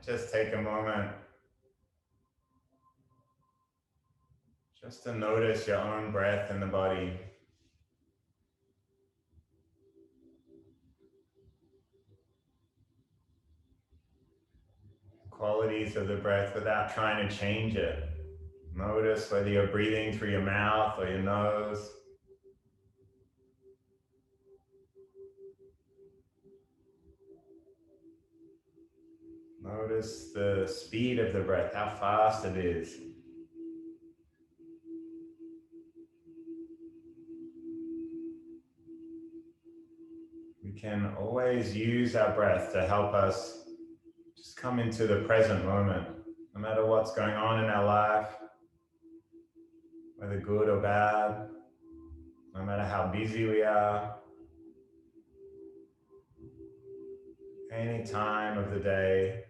Just take a moment just to notice your own breath in the body. Qualities of the breath without trying to change it. Notice whether you're breathing through your mouth or your nose. Notice the speed of the breath, how fast it is. We can always use our breath to help us just come into the present moment, no matter what's going on in our life, whether good or bad, no matter how busy we are. Any time of the day,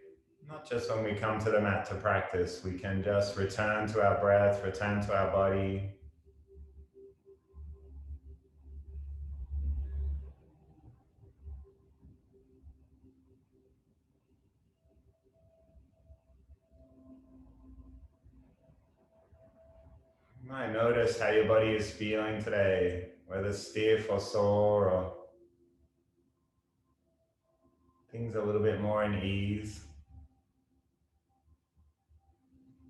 not just when we come to the mat to practice, we can just return to our breath, return to our body. You might notice how your body is feeling today, whether stiff or sore or things a little bit more in ease.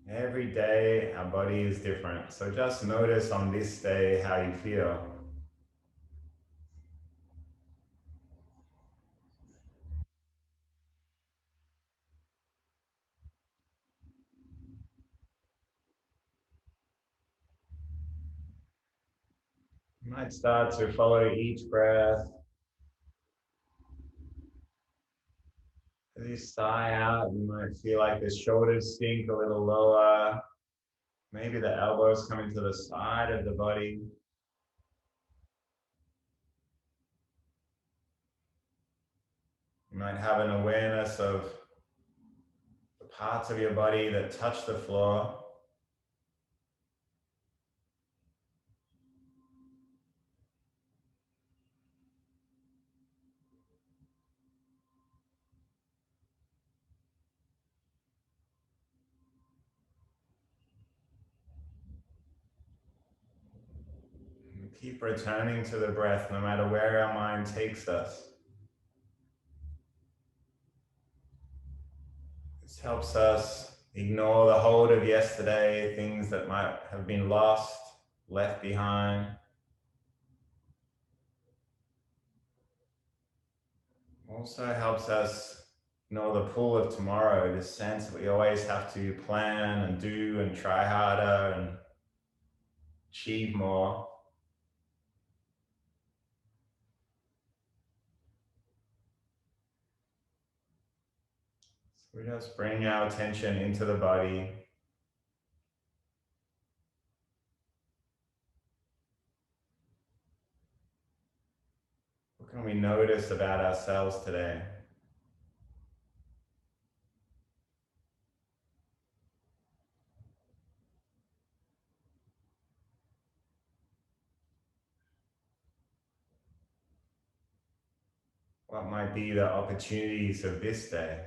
Every day our body is different, so just notice on this day how you feel. You might start to follow each breath. As you sigh out, you might feel like the shoulders sink a little lower. Maybe the elbows coming to the side of the body. You might have an awareness of the parts of your body that touch the floor. And keep returning to the breath no matter where our mind takes us. This helps us ignore the hold of yesterday, things that might have been lost, left behind. Also helps us ignore the pull of tomorrow, this sense that we always have to plan and do and try harder and achieve more. So we just bring our attention into the body. What can we notice about ourselves today? What might be the opportunities of this day?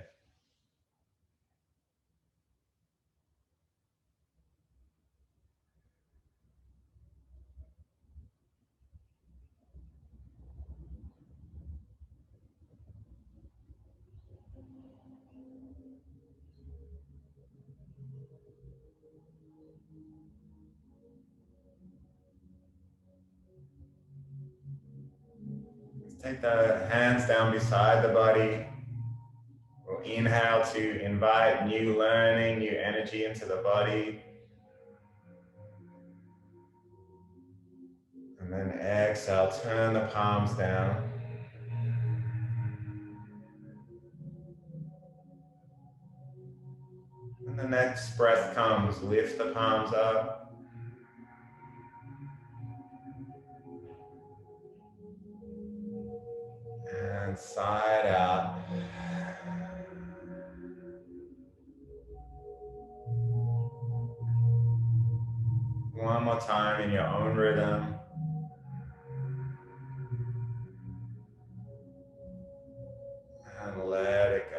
Let's take the hands down beside the body. We'll inhale to invite new learning, new energy into the body. And then exhale, turn the palms down. When the next breath comes, lift the palms up. And side out. One more time in your own rhythm. And let it go.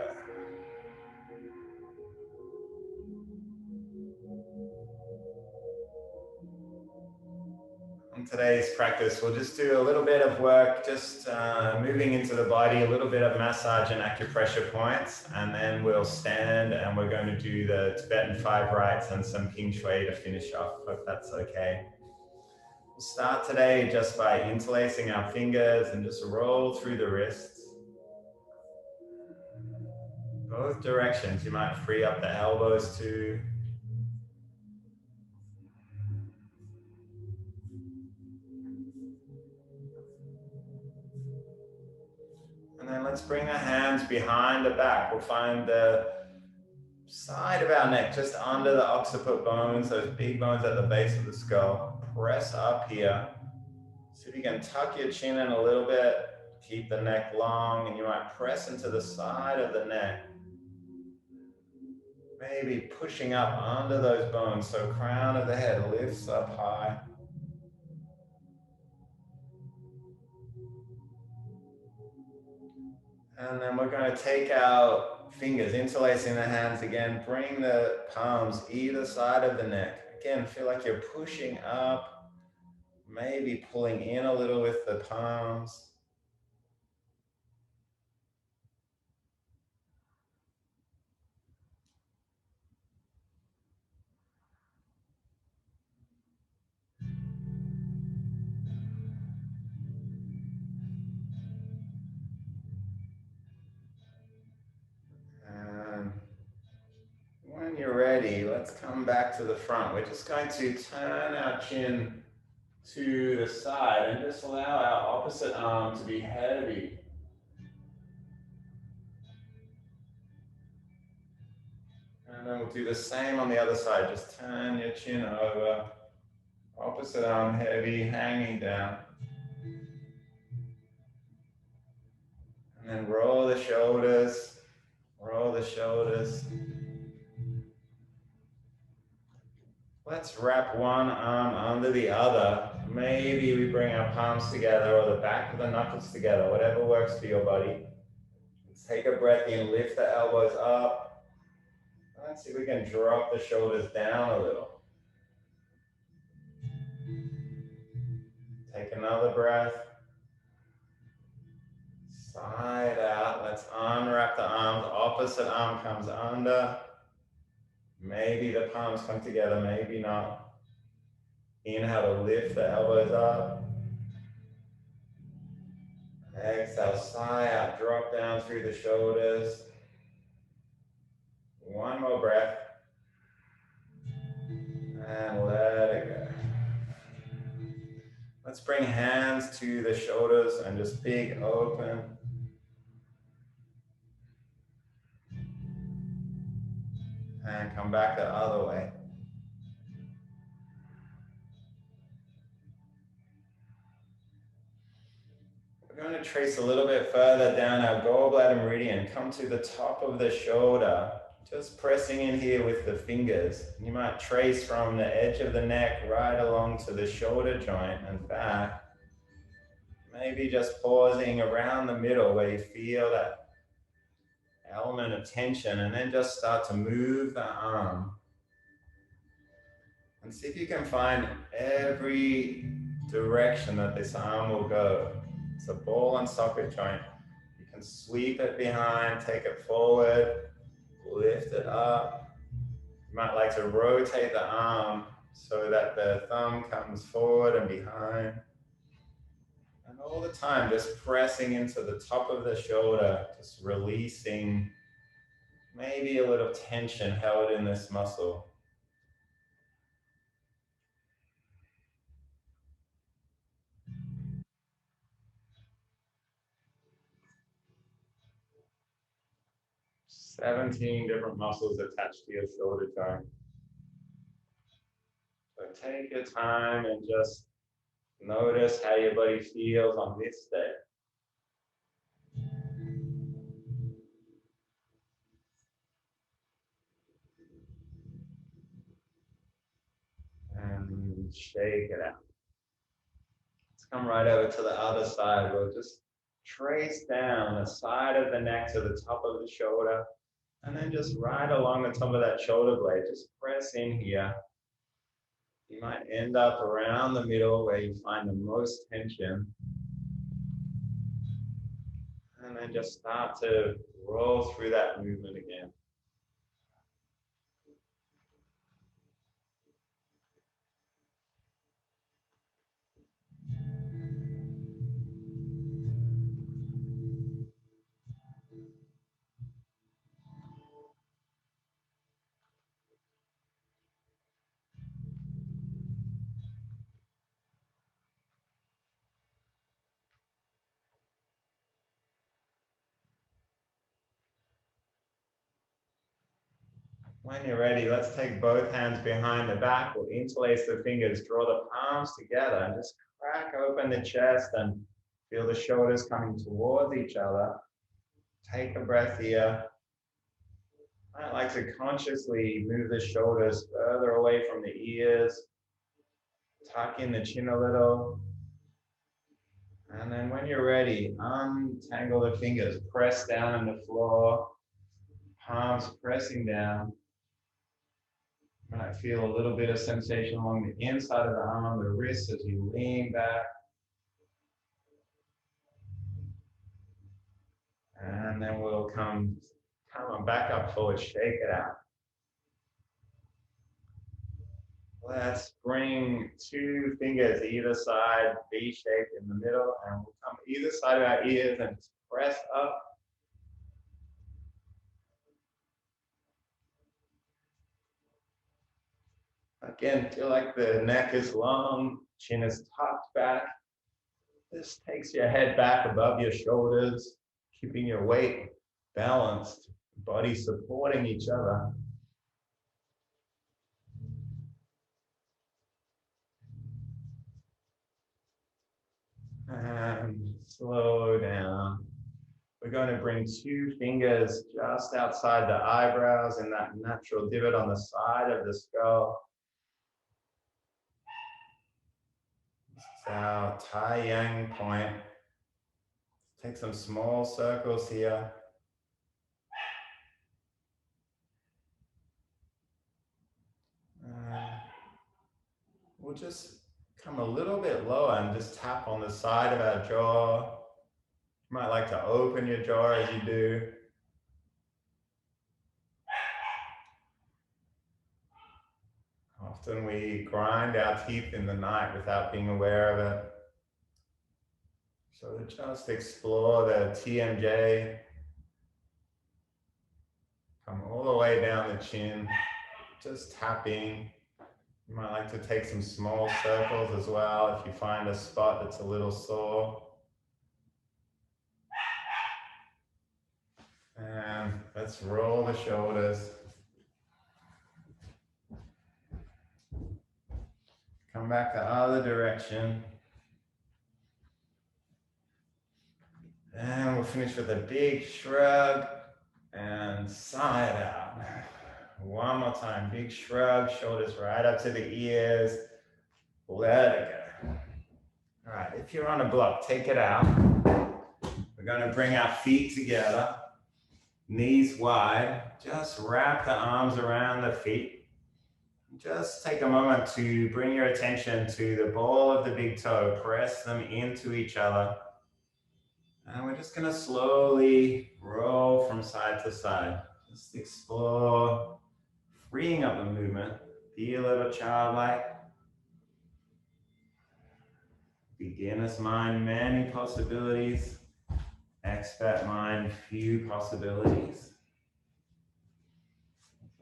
today's practice, we'll just do a little bit of work, just moving into the body, a little bit of massage and acupressure points, and then we'll stand and we're going to do the Tibetan 5 rites and some King Shui to finish off, if that's okay. We'll start today just by interlacing our fingers and just roll through the wrists. Both directions. You might free up the elbows too. And then let's bring our hands behind the back. We'll find the side of our neck, just under the occiput bones, those big bones at the base of the skull. Press up here. See if you can tuck your chin in a little bit. Keep the neck long, and you might press into the side of the neck. Maybe pushing up under those bones so crown of the head lifts up high. And then we're going to take our fingers, interlacing the hands again, bring the palms either side of the neck. Again, feel like you're pushing up, maybe pulling in a little with the palms. And when you're ready, let's come back to the front. We're just going to turn our chin to the side and just allow our opposite arm to be heavy. And then we'll do the same on the other side. Just turn your chin over, opposite arm heavy, hanging down. And then roll the shoulders, roll the shoulders. Let's wrap one arm under the other. Maybe we bring our palms together or the back of the knuckles together, whatever works for your body. Let's take a breath in, lift the elbows up. Let's see if we can drop the shoulders down a little. Take another breath. Side out. Let's unwrap the arms. Opposite arm comes under. Maybe the palms come together, maybe not. Inhale to lift the elbows up. Exhale, sigh out, drop down through the shoulders. One more breath. And let it go. Let's bring hands to the shoulders and just big open. And come back the other way. We're going to trace a little bit further down our gallbladder meridian. Come to the top of the shoulder. Just pressing in here with the fingers. You might trace from the edge of the neck right along to the shoulder joint and back. Maybe just pausing around the middle where you feel that element of tension, and then just start to move the arm. And see if you can find every direction that this arm will go. It's a ball and socket joint. You can sweep it behind, take it forward, lift it up. You might like to rotate the arm so that the thumb comes forward and behind. And all the time, just pressing into the top of the shoulder, just releasing maybe a little tension held in this muscle. "17 different muscles attached to your shoulder joint." So take your time and just notice how your body feels on this day. And shake it out. Let's come right over to the other side. We'll just trace down the side of the neck to the top of the shoulder. And then just right along the top of that shoulder blade, just press in here. You might end up around the middle where you find the most tension. And then just start to roll through that movement again. When you're ready, let's take both hands behind the back. We'll interlace the fingers, draw the palms together, and just crack open the chest and feel the shoulders coming towards each other. Take a breath here. I like to consciously move the shoulders further away from the ears. Tuck in the chin a little. And then when you're ready, untangle the fingers, press down on the floor, palms pressing down. You might feel a little bit of sensation along the inside of the arm, the wrist as you lean back. And then we'll come on back up forward, shake it out. Let's bring two fingers either side, V shape in the middle, and we'll come either side of our ears and press up. Again, feel like the neck is long, chin is tucked back. This takes your head back above your shoulders, keeping your weight balanced, body supporting each other. And slow down. We're going to bring two fingers just outside the eyebrows in that natural divot on the side of the skull. This is our Tai Yang point. Take some small circles here. We'll just come a little bit lower and just tap on the side of our jaw. You might like to open your jaw as you do. Often we grind our teeth in the night without being aware of it. So just explore the TMJ. Come all the way down the chin, just tapping. You might like to take some small circles as well if you find a spot that's a little sore. And let's roll the shoulders. Come back the other direction. And we'll finish with a big shrug and sigh it out. One more time, big shrug, shoulders right up to the ears. Let it go. All right, if you're on a block, take it out. We're going to bring our feet together, knees wide. Just wrap the arms around the feet. Just take a moment to bring your attention to the ball of the big toe. Press them into each other. And we're just going to slowly roll from side to side. Just explore freeing up the movement. Be a little childlike. Beginner's mind, many possibilities. Expert mind, few possibilities.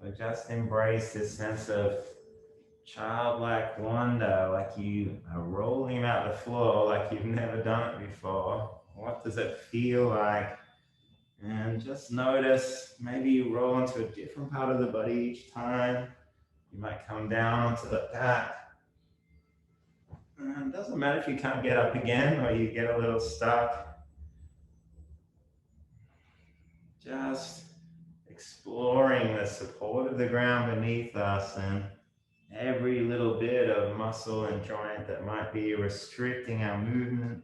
So just embrace this sense of childlike wonder, like you are rolling out the floor like you've never done it before. What does it feel like? And just notice, maybe you roll into a different part of the body each time. You might come down onto the back. And it doesn't matter if you can't get up again or you get a little stuck. Just exploring the support of the ground beneath us and every little bit of muscle and joint that might be restricting our movement.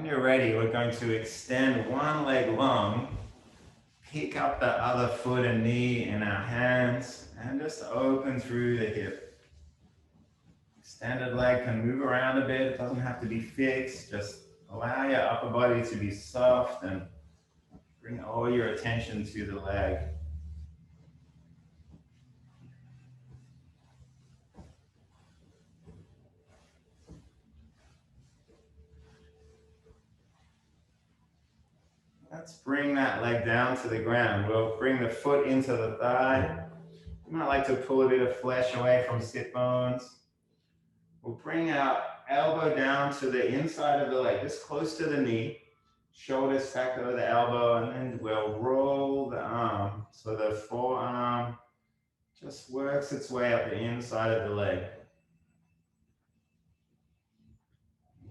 When you're ready, we're going to extend one leg long, pick up the other foot and knee in our hands, and just open through the hip. Extended leg can move around a bit, it doesn't have to be fixed, just allow your upper body to be soft and bring all your attention to the leg. Let's bring that leg down to the ground. We'll bring the foot into the thigh. You might like to pull a bit of flesh away from sit bones. We'll bring our elbow down to the inside of the leg, just close to the knee. Shoulders stacked over the elbow, and then we'll roll the arm. So the forearm just works its way up the inside of the leg.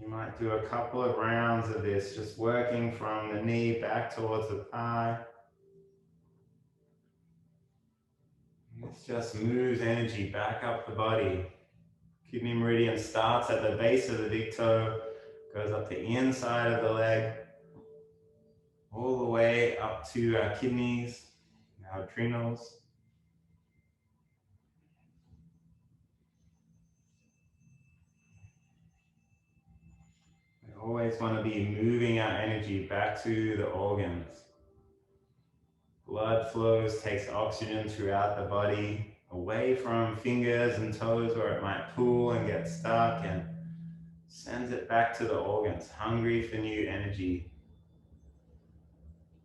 You might do a couple of rounds of this, just working from the knee back towards the thigh. This just moves energy back up the body. Kidney meridian starts at the base of the big toe, goes up the inside of the leg, all the way up to our kidneys, our adrenals. We always want to be moving our energy back to the organs. Blood flows, takes oxygen throughout the body, away from fingers and toes where it might pull and get stuck, and sends it back to the organs, hungry for new energy.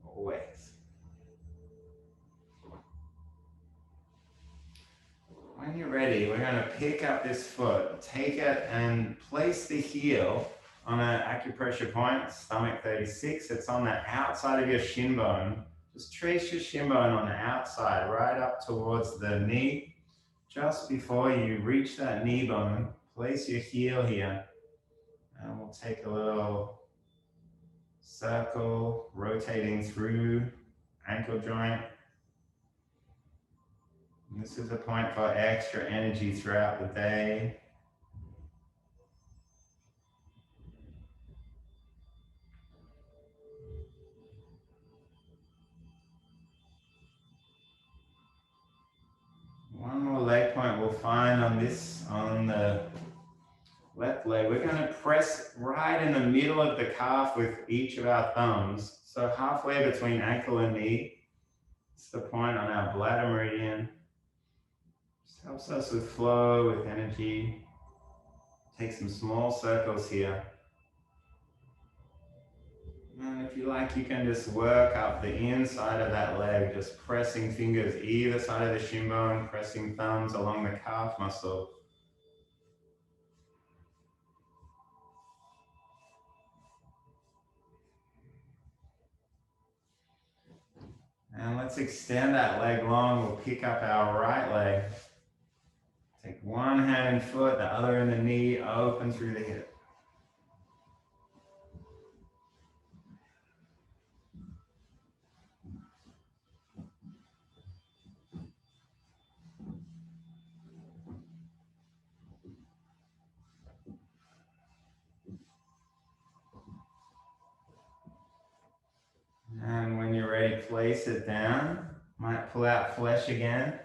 Always. When you're ready, we're going to pick up this foot, take it and place the heel on an acupressure point, stomach 36. It's on the outside of your shin bone. Just trace your shin bone on the outside, right up towards the knee. Just before you reach that knee bone, place your heel here. And we'll take a little circle, rotating through ankle joint. And this is a point for extra energy throughout the day. One more leg point we'll find on the left leg. We're going to press right in the middle of the calf with each of our thumbs. So halfway between ankle and knee. It's the point on our bladder meridian. Just helps us with flow, with energy. Take some small circles here. And if you like, you can just work up the inside of that leg, just pressing fingers either side of the shin bone, pressing thumbs along the calf muscle. And let's extend that leg long. We'll pick up our right leg. Take one hand and foot, the other in the knee, open through the hip. And when you're ready, place it down. Might pull out flesh again.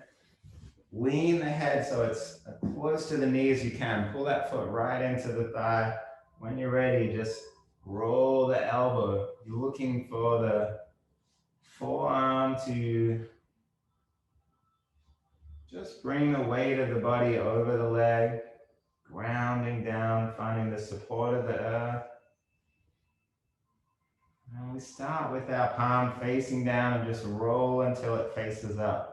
Lean the head so it's close to the knee as you can. Pull that foot right into the thigh. When you're ready, just roll the elbow. You're looking for the forearm to just bring the weight of the body over the leg, grounding down, finding the support of the earth. And we start with our palm facing down and just roll until it faces up.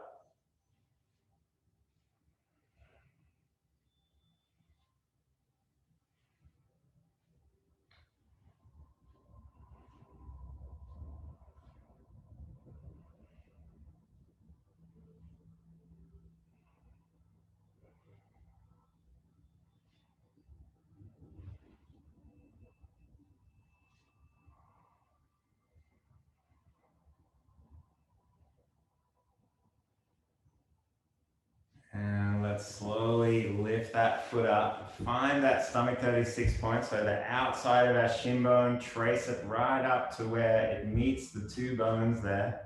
And let's slowly slowly lift that foot up. Find that stomach 36 point, so the outside of our shin bone, trace it right up to where it meets the two bones there.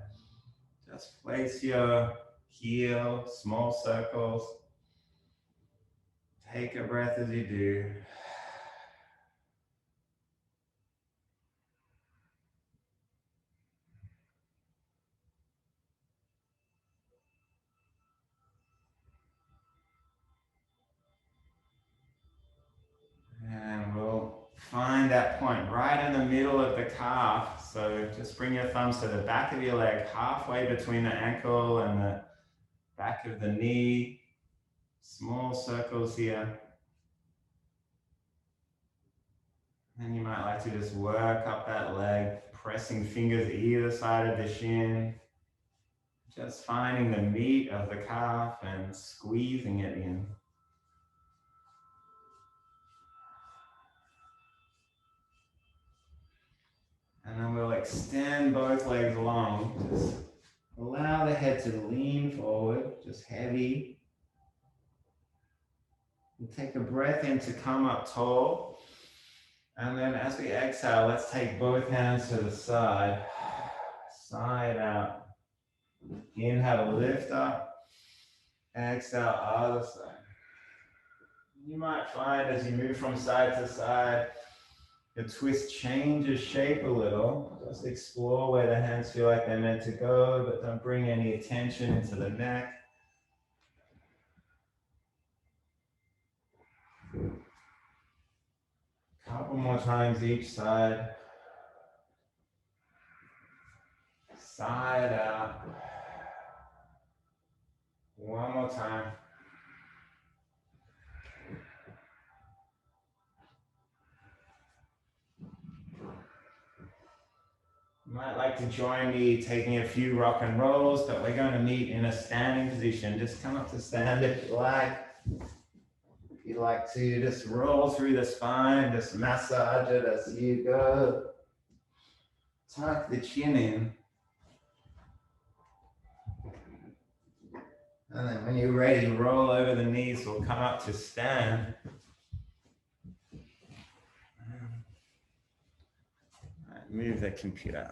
Just place your heel, small circles. Take a breath as you do. And we'll find that point right in the middle of the calf. So just bring your thumbs to the back of your leg, halfway between the ankle and the back of the knee. Small circles here. And you might like to just work up that leg, pressing fingers either side of the shin. Just finding the meat of the calf and squeezing it in. And then we'll extend both legs long. Just allow the head to lean forward, just heavy. We'll take a breath in to come up tall. And then as we exhale, let's take both hands to the side. Side out. Inhale to lift up. Exhale, other side. You might find as you move from side to side, your twist changes shape a little. Just explore where the hands feel like they're meant to go, but don't bring any attention into the neck. Couple more times each side. Side out. One more time. You might like to join me taking a few rock and rolls, but we're going to meet in a standing position. Just come up to stand if you like. If you like to just roll through the spine, just massage it as you go. Tuck the chin in. And then when you're ready, roll over the knees. We'll come up to stand. Right, move the computer.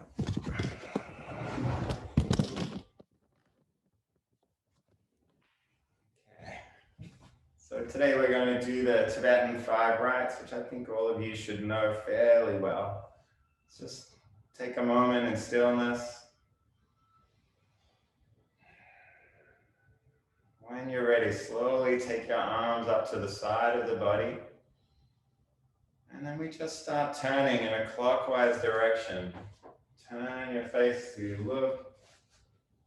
Okay. So today we're going to do the Tibetan 5 rites, which I think all of you should know fairly well. Just take a moment in stillness. When you're ready, slowly take your arms up to the side of the body. And then we just start turning in a clockwise direction. Turn your face to look.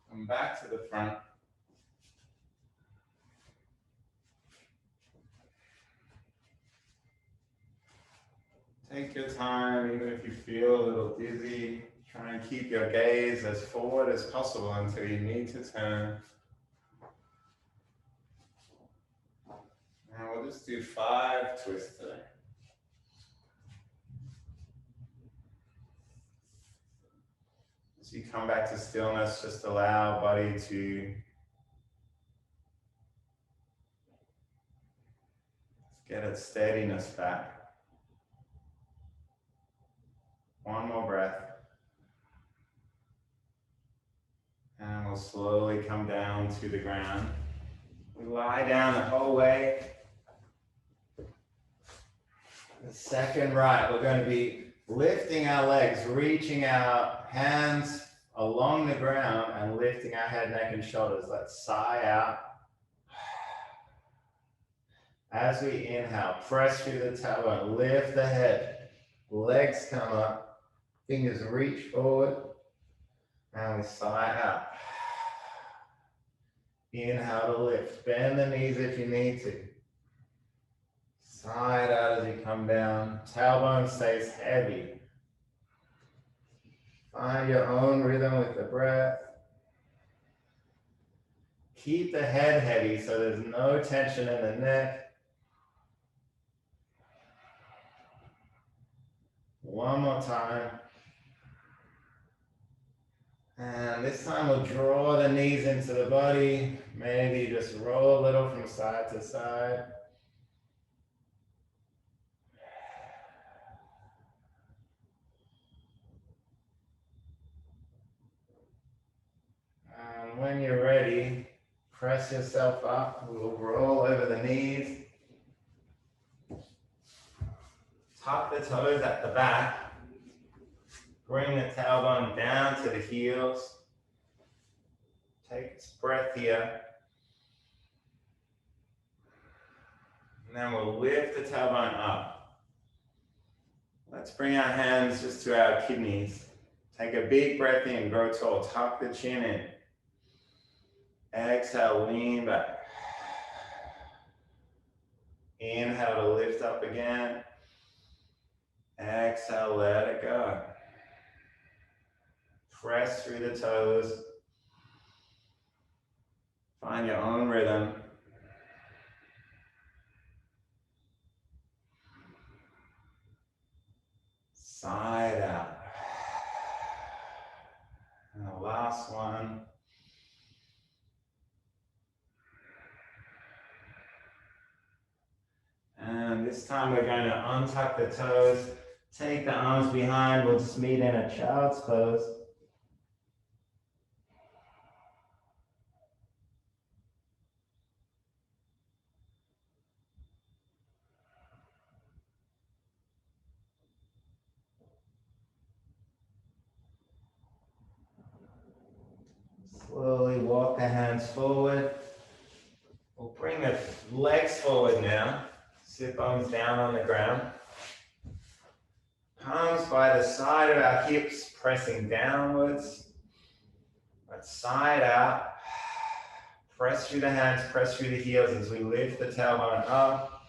Come back to the front. Take your time, even if you feel a little dizzy. Try and keep your gaze as forward as possible until you need to turn. Now we'll just do 5 twists today. As you come back to stillness, just allow body to get its steadiness back. One more breath. And we'll slowly come down to the ground. We lie down the whole way. The second right, we're going to be lifting our legs, reaching our hands along the ground and lifting our head, neck, and shoulders. Let's sigh out. As we inhale, press through the tailbone, lift the head, legs come up, fingers reach forward, and we sigh out. Inhale to lift, bend the knees if you need to. Side out as you come down, tailbone stays heavy. Find your own rhythm with the breath. Keep the head heavy so there's no tension in the neck. One more time. And this time we'll draw the knees into the body. Maybe just roll a little from side to side. And when you're ready, press yourself up. We'll roll over the knees. Tuck the toes at the back. Bring the tailbone down to the heels. Take a breath here. And then we'll lift the tailbone up. Let's bring our hands just to our kidneys. Take a big breath in, grow tall. Tuck the chin in. Exhale, lean back. Inhale to lift up again. Exhale, let it go. Press through the toes. Find your own rhythm. Side out. And the last one. And this time we're going to untuck the toes. Take the arms behind. We'll just meet in a child's pose. Slowly walk the hands forward. We'll bring the legs forward now. Sit bones down on the ground. Palms by the side of our hips, pressing downwards. Let's side out. Press through the hands, press through the heels as we lift the tailbone up.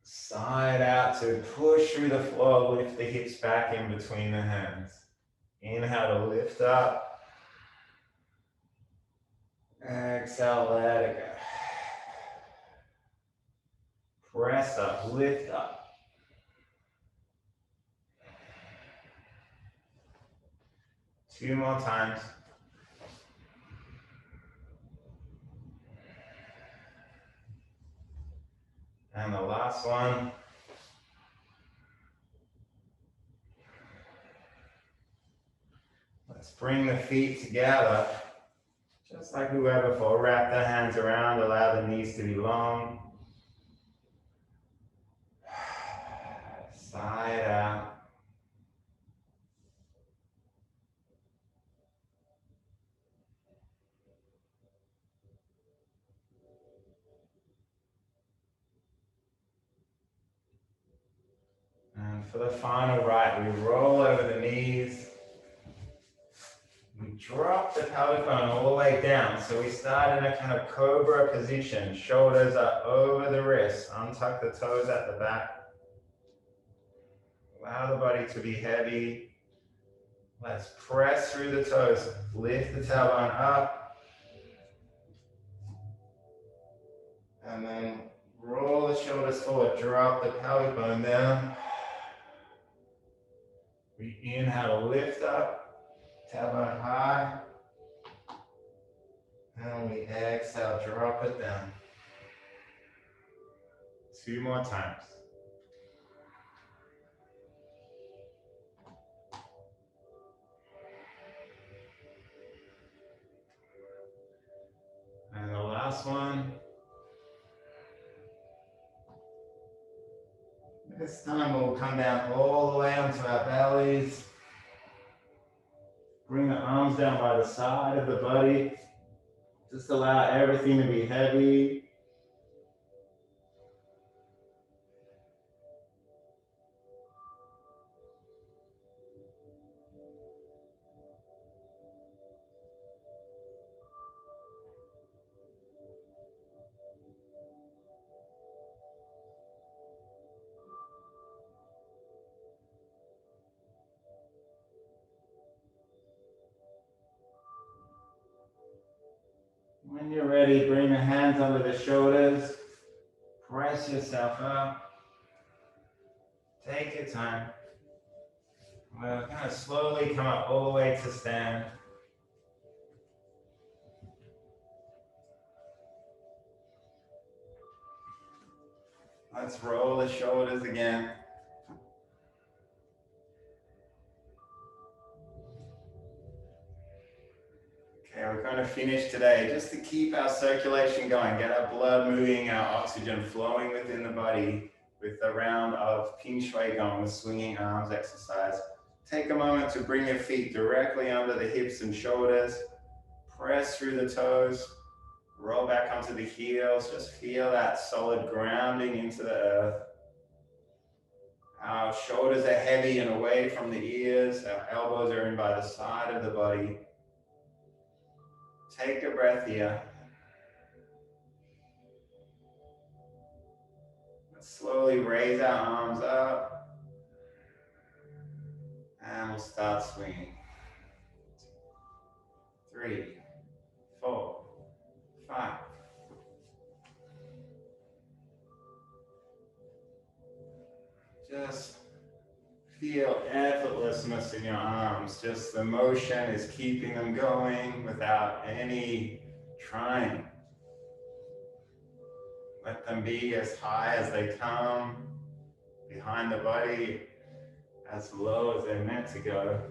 Side out to push through the floor, lift the hips back in between the hands. Inhale to lift up. Exhale, let it go. Press up, lift up. Two more times. And the last one. Let's bring the feet together. Just like we were before, wrap the hands around, allow the knees to be long. Side out. And for the final right, we roll over the knees. We drop the pelvic bone all the way down. So we start in a kind of cobra position. Shoulders are over the wrists. Untuck the toes at the back. Allow the body to be heavy. Let's press through the toes. Lift the tailbone up. And then roll the shoulders forward. Drop the pelvic bone down. We inhale to lift up. Tailbone high. And we exhale, drop it down. Two more times. And the last one. This time we'll come down all the way onto our bellies. Bring the arms down by the side of the body. Just allow everything to be heavy. When you're ready, bring the hands under the shoulders. Press yourself up. Take your time. We're going to slowly come up all the way to stand. Let's roll the shoulders again. Okay, we're going to finish today just to keep our circulation going, get our blood moving, our oxygen flowing within the body with the round of Ping Shuai Gong, the swinging arms exercise. Take a moment to bring your feet directly under the hips and shoulders. Press through the toes. Roll back onto the heels. Just feel that solid grounding into the earth. Our shoulders are heavy and away from the ears. Our elbows are in by the side of the body. Take a breath here. Let's slowly raise our arms up. And we'll start swinging. 3, 4, 5. Just feel effortlessness in your arms. Just the motion is keeping them going without any trying. Let them be as high as they come, behind the body, as low as they're meant to go.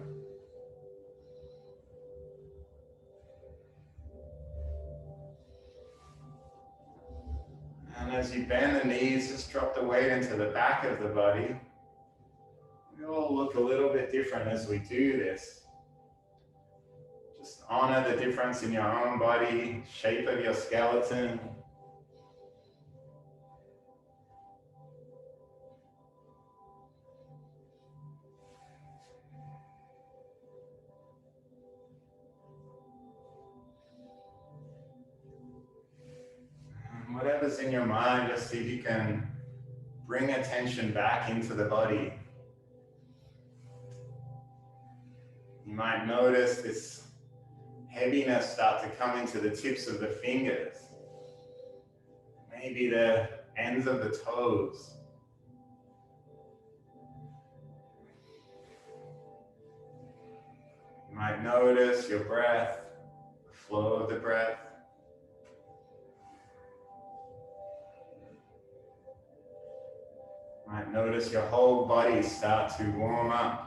And as you bend the knees, just drop the weight into the back of the body. We all look a little bit different as we do this. Just honor the difference in your own body, shape of your skeleton. Whatever's in your mind, just see if you can bring attention back into the body. You might notice this heaviness start to come into the tips of the fingers, maybe the ends of the toes. You might notice your breath, the flow of the breath. You might notice your whole body start to warm up.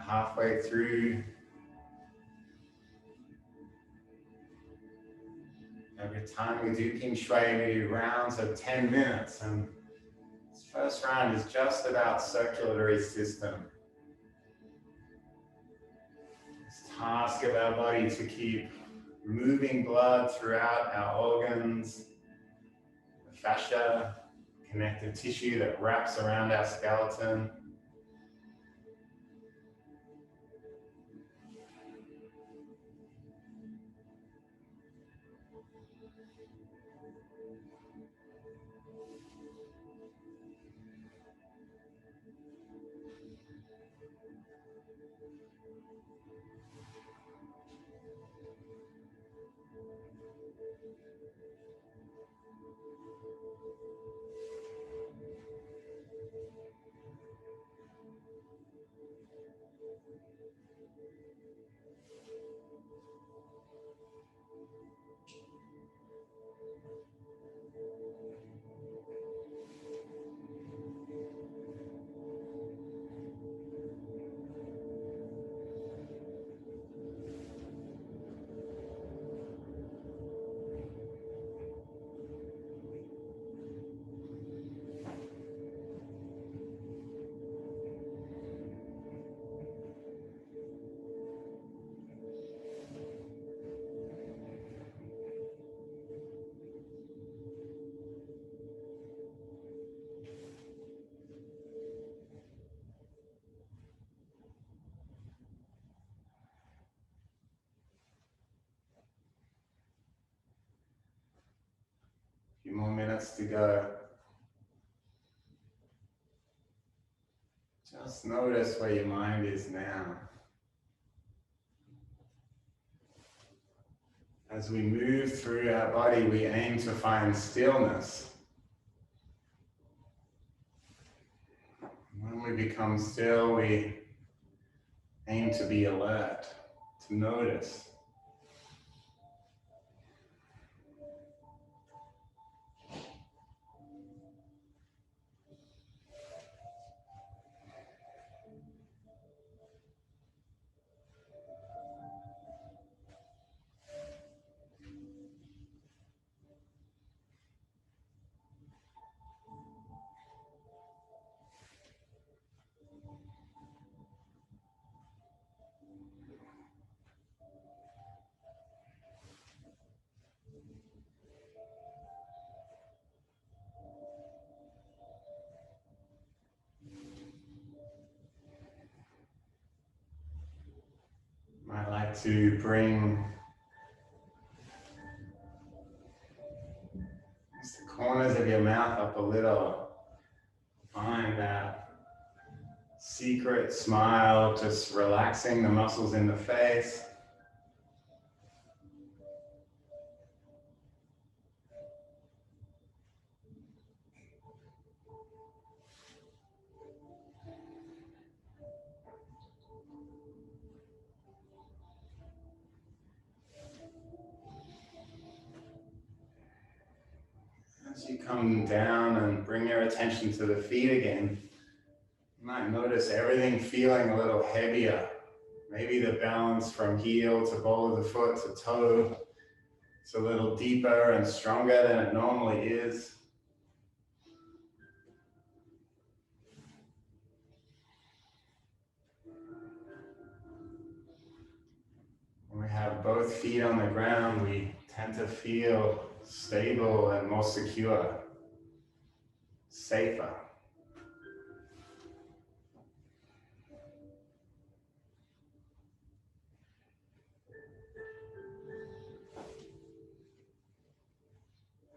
Halfway through, every time we do Ping Shuai, we do rounds of 10 minutes. And this first round is just about circulatory system. This task of our body to keep moving blood throughout our organs, the fascia, connective tissue that wraps around our skeleton. Few more minutes to go. Just notice where your mind is now. As we move through our body, we aim to find stillness. When we become still, we aim to be alert, to notice. Might like to bring just the corners of your mouth up a little. Find that secret smile, just relaxing the muscles in the face. As you come down and bring your attention to the feet again, you might notice everything feeling a little heavier. Maybe the balance from heel to ball of the foot to toe is a little deeper and stronger than it normally is. When we have both feet on the ground, we tend to feel stable and more secure, safer.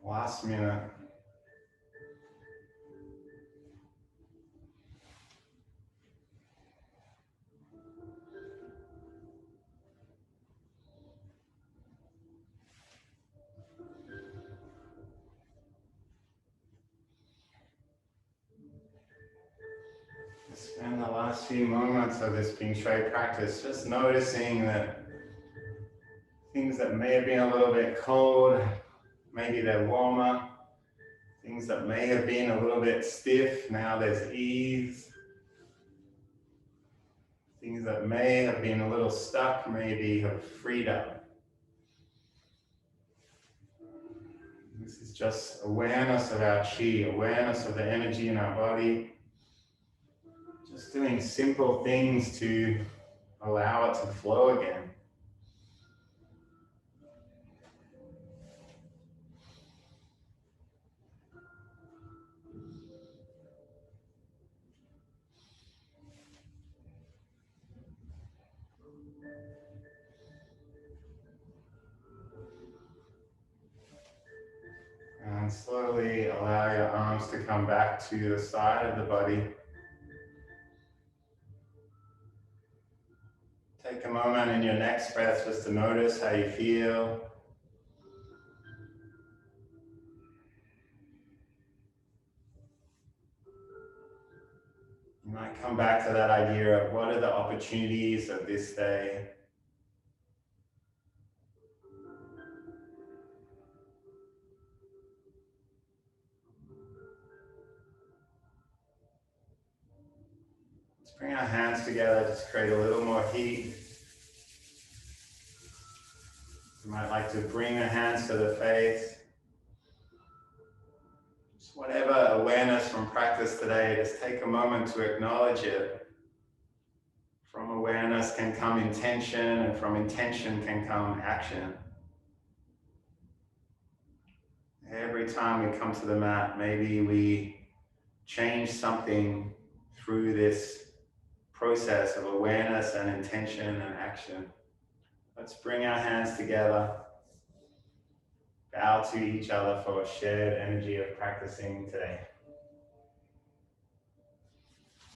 Last minute. Spend the last few moments of this Ping Shui practice just noticing that things that may have been a little bit cold, maybe they're warmer. Things that may have been a little bit stiff, now there's ease. Things that may have been a little stuck, maybe have freed up. This is just awareness of our chi, awareness of the energy in our body. Just doing simple things to allow it to flow again. And slowly allow your arms to come back to the side of the body. Take a moment in your next breath just to notice how you feel. You might come back to that idea of what are the opportunities of this day. Let's bring our hands together, just create a little more heat. You might like to bring your hands to the face. Just whatever awareness from practice today, just take a moment to acknowledge it. From awareness can come intention, and from intention can come action. Every time we come to the mat, maybe we change something through this process of awareness and intention and action. Let's bring our hands together, bow to each other for a shared energy of practicing today.